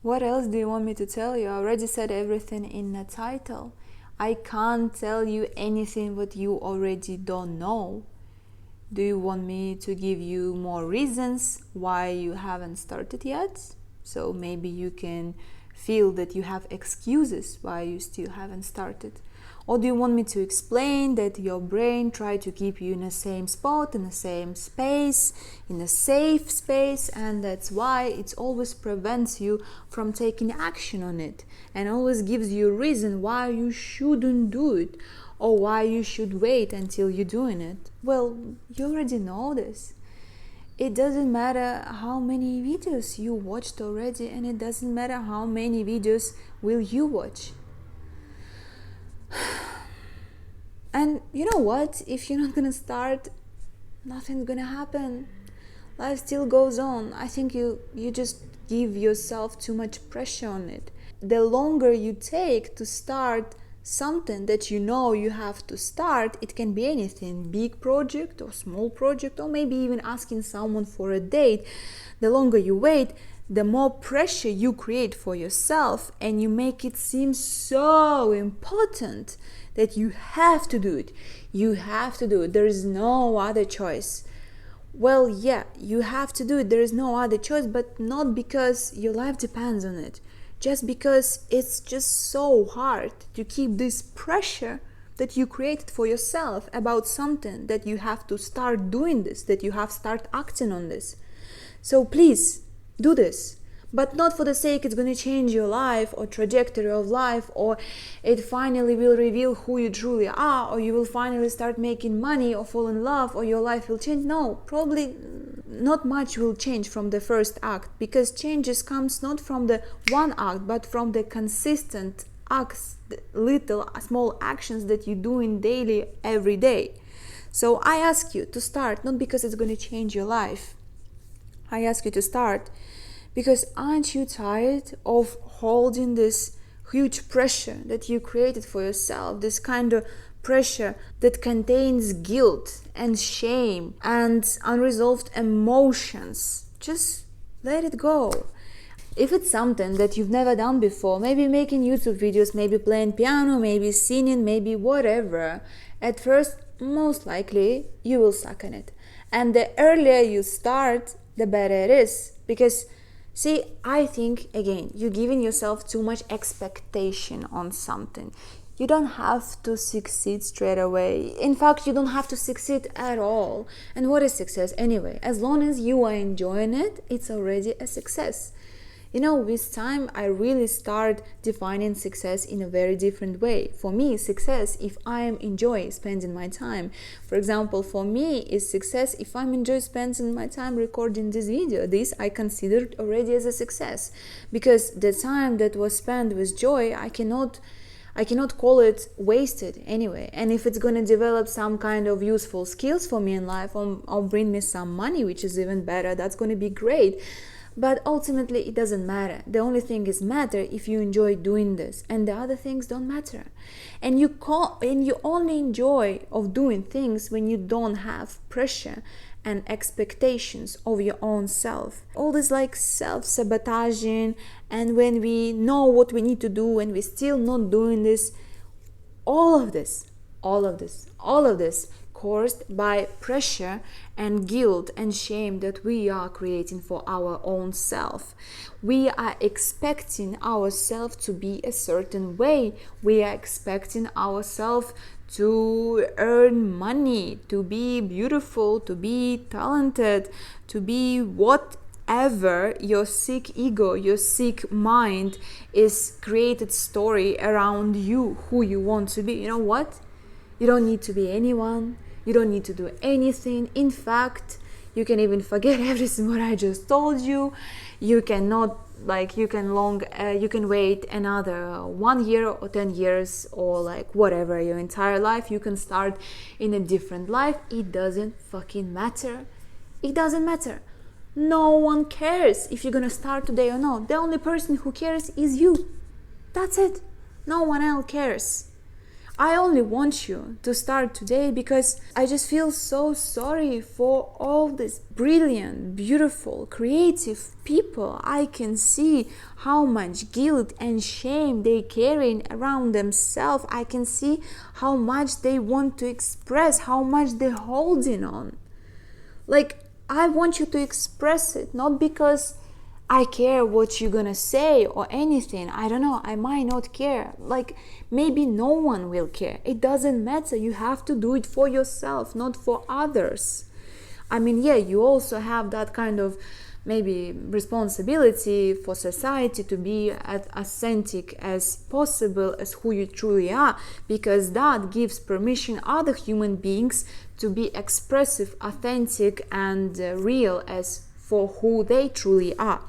What else do you want me to tell you? I already said everything in the title. I can't tell you anything what you already don't know. Do you want me to give you more reasons why you haven't started yet? So maybe you can feel that you have excuses why you still haven't started. Or do you want me to explain that your brain tries to keep you in the same spot, in the same space, in a safe space, and that's why it always prevents you from taking action on it and always gives you a reason why you shouldn't do it or why you should wait until you're doing it? Well, you already know this. It doesn't matter how many videos you watched already, and it doesn't matter how many videos will you watch. And you know what? If you're not gonna start, nothing's gonna happen. Life still goes on. I think you just give yourself too much pressure on it. The longer you take to start something that you know you have to start, it can be anything, big project or small project, or maybe even asking someone for a date. The longer you wait, the more pressure you create for yourself, and you make it seem so important that you have to do it. You have to do it. There is no other choice. Well, yeah, you have to do it. There is no other choice, but not because your life depends on it. Just because it's just so hard to keep this pressure that you created for yourself about something that you have to start doing this, that you have to start acting on this. So please, do this. But not for the sake it's going to change your life or trajectory of life, or it finally will reveal who you truly are, or you will finally start making money or fall in love, or your life will change. No, probably not much will change from the first act, because changes comes not from the one act, but from the consistent acts, the little small actions that you do in daily every day. So I ask you to start, not because it's going to change your life. I ask you to start because aren't you tired of holding this huge pressure that you created for yourself, this kind of pressure that contains guilt and shame and unresolved emotions? Just let it go. If it's something that you've never done before, maybe making YouTube videos, maybe playing piano, maybe singing, maybe whatever, at first, most likely, you will suck in it. And the earlier you start, the better it is. Because, see, I think, again, you're giving yourself too much expectation on something. You don't have to succeed straight away. In fact, you don't have to succeed at all. And what is success anyway? As long as you are enjoying it, it's already a success. You know, with time, I really start defining success in a very different way. For me, success, if I am enjoy spending my time. For example, for me, is success if I'm enjoy spending my time recording this video. This I considered already as a success. Because the time that was spent with joy, I cannot call it wasted anyway. And if it's going to develop some kind of useful skills for me in life, or bring me some money, which is even better, that's going to be great. But ultimately, it doesn't matter. The only thing is matter if you enjoy doing this, and the other things don't matter. And you only enjoy of doing things when you don't have pressure and expectations of your own self. All this like self-sabotaging, and when we know what we need to do and we're still not doing this, all of this caused by pressure and guilt and shame that we are creating for our own self. We are expecting ourselves to be a certain way. We are expecting ourselves to earn money, to be beautiful, to be talented, to be whatever your sick ego, your sick mind is created story around you, who you want to be. You know what? You don't need to be anyone. You don't need to do anything. In fact, you can even forget everything what I just told you. You can wait another 1 year or 10 years or like whatever, your entire life. You can start in a different life. It doesn't fucking matter. It doesn't matter. No one cares if you're gonna start today or not. The only person who cares is you. That's it. No one else cares. I only want you to start today because I just feel so sorry for all these brilliant, beautiful, creative people. I can see how much guilt and shame they carry around themselves. I can see how much they want to express, how much they're holding on. Like, I want you to express it, not because I care what you're gonna say or anything. I don't know, I might not care. Like, maybe no one will care. It doesn't matter. You have to do it for yourself, not for others. I mean, yeah, you also have that kind of maybe responsibility for society to be as authentic as possible as who you truly are, because that gives permission other human beings to be expressive, authentic, and real as for who they truly are.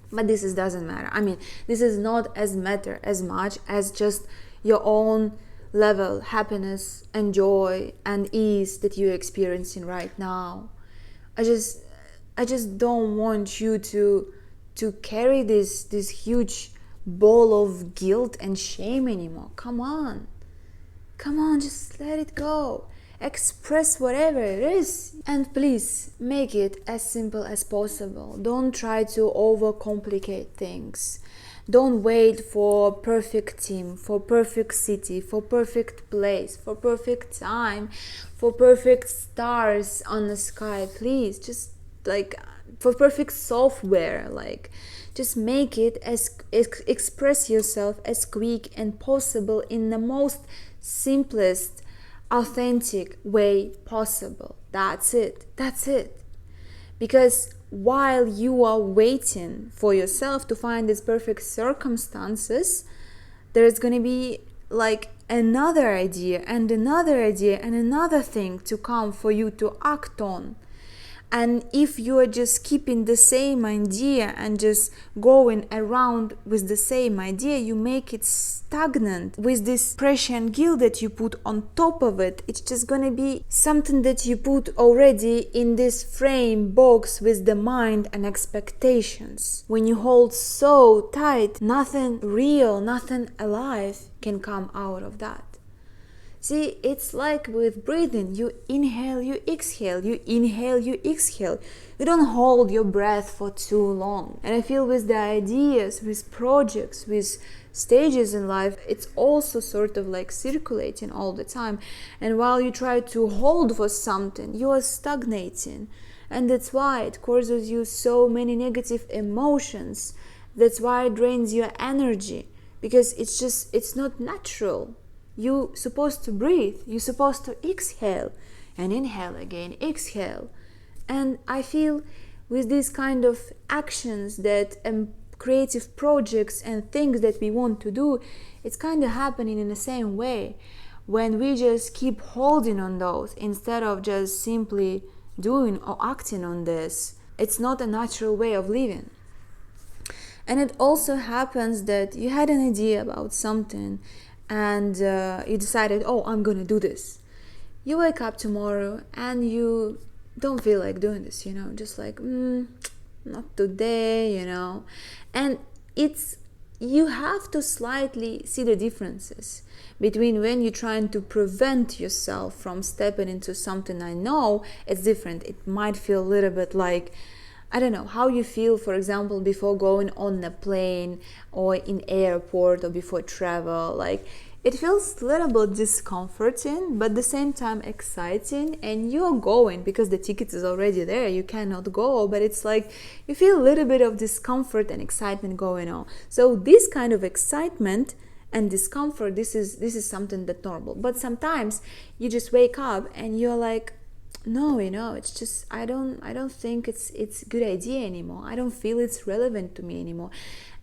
But this doesn't matter. I mean, this is not as matter as much as just your own level happiness and joy and ease that you're experiencing right now. I just don't want you to carry this huge ball of guilt and shame anymore. Come on, just let it go. Express whatever it is, and please make it as simple as possible. Don't try to overcomplicate things. Don't wait for perfect team, for perfect city, for perfect place, for perfect time, for perfect stars on the sky. Please, just like for perfect software, like just make it as express yourself as quick and possible in the most simplest, authentic way possible. That's it. Because while you are waiting for yourself to find these perfect circumstances, there's going to be like another idea and another idea and another thing to come for you to act on. And if you are just keeping the same idea and just going around with the same idea, you make it stagnant with this pressure and guilt that you put on top of it. It's just gonna be something that you put already in this frame box with the mind and expectations. When you hold so tight, nothing real, nothing alive can come out of that. See, it's like with breathing. You inhale, you exhale, you inhale, you exhale. You don't hold your breath for too long. And I feel with the ideas, with projects, with stages in life, it's also sort of like circulating all the time. And while you try to hold for something, you are stagnating. And that's why it causes you so many negative emotions. That's why it drains your energy. Because it's not natural. You're supposed to breathe, you're supposed to exhale and inhale again, exhale. And I feel with these kind of actions that creative projects and things that we want to do, it's kind of happening in the same way. When we just keep holding on those instead of just simply doing or acting on this, it's not a natural way of living. And it also happens that you had an idea about something and you decided, oh, I'm gonna do this. You wake up tomorrow and you don't feel like doing this, just like, not today, And you have to slightly see the differences between when you're trying to prevent yourself from stepping into something. I know it's different. It might feel a little bit like, I don't know, how you feel, for example, before going on a plane or in airport or before travel. Like, it feels a little bit discomforting, but at the same time exciting, and you're going because the ticket is already there. You cannot go, but it's like you feel a little bit of discomfort and excitement going on. So this kind of excitement and discomfort, this is something that's normal. But sometimes you just wake up and you're like, no, it's just I don't think it's a good idea anymore. I don't feel it's relevant to me anymore.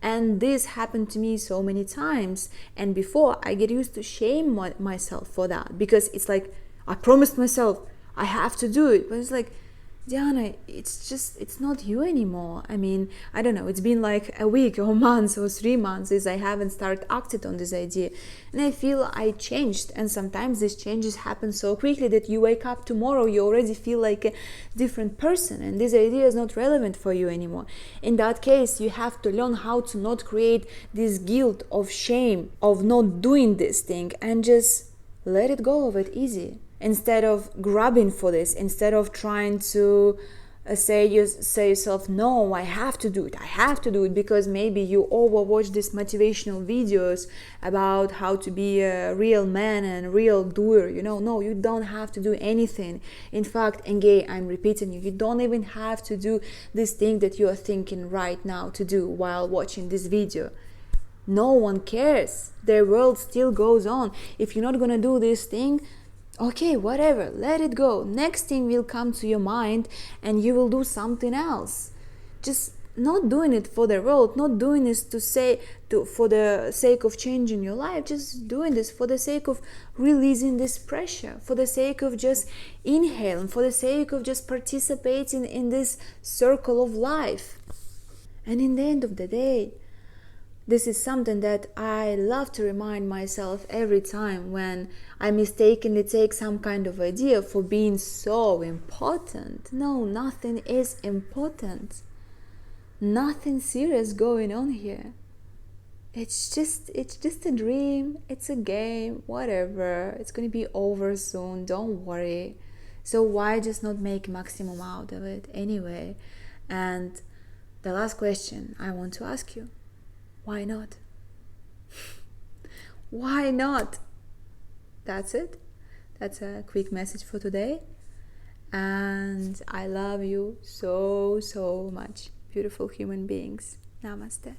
And this happened to me so many times. And before, I get used to shame myself for that, because it's like I promised myself I have to do it, but it's like, Diana, it's not you anymore. I mean, I don't know, it's been like a week or months or 3 months since I haven't started acted on this idea. And I feel I changed. And sometimes these changes happen so quickly that you wake up tomorrow, you already feel like a different person. And this idea is not relevant for you anymore. In that case, you have to learn how to not create this guilt of shame of not doing this thing and just let it go of it easy. Instead of grabbing for this, instead of trying to say yourself, no, I have to do it, because maybe you overwatch these motivational videos about how to be a real man and real doer. No, you don't have to do anything. In fact, again, I'm repeating you don't even have to do this thing that you are thinking right now to do while watching this video. No one cares. Their world still goes on. If you're not gonna do this thing, okay, whatever, let it go. Next thing will come to your mind and you will do something else. Just not doing it for the world, not doing this for the sake of changing your life, just doing this for the sake of releasing this pressure, for the sake of just inhaling, for the sake of just participating in this circle of life. And in the end of the day, this is something that I love to remind myself every time when I mistakenly take some kind of idea for being so important. No, nothing is important. Nothing serious going on here. It's just a dream, it's a game, whatever. It's gonna be over soon, don't worry. So why just not make maximum out of it anyway? And the last question I want to ask you, why not? Why not? That's it. That's a quick message for today. And I love you so, so much. Beautiful human beings. Namaste.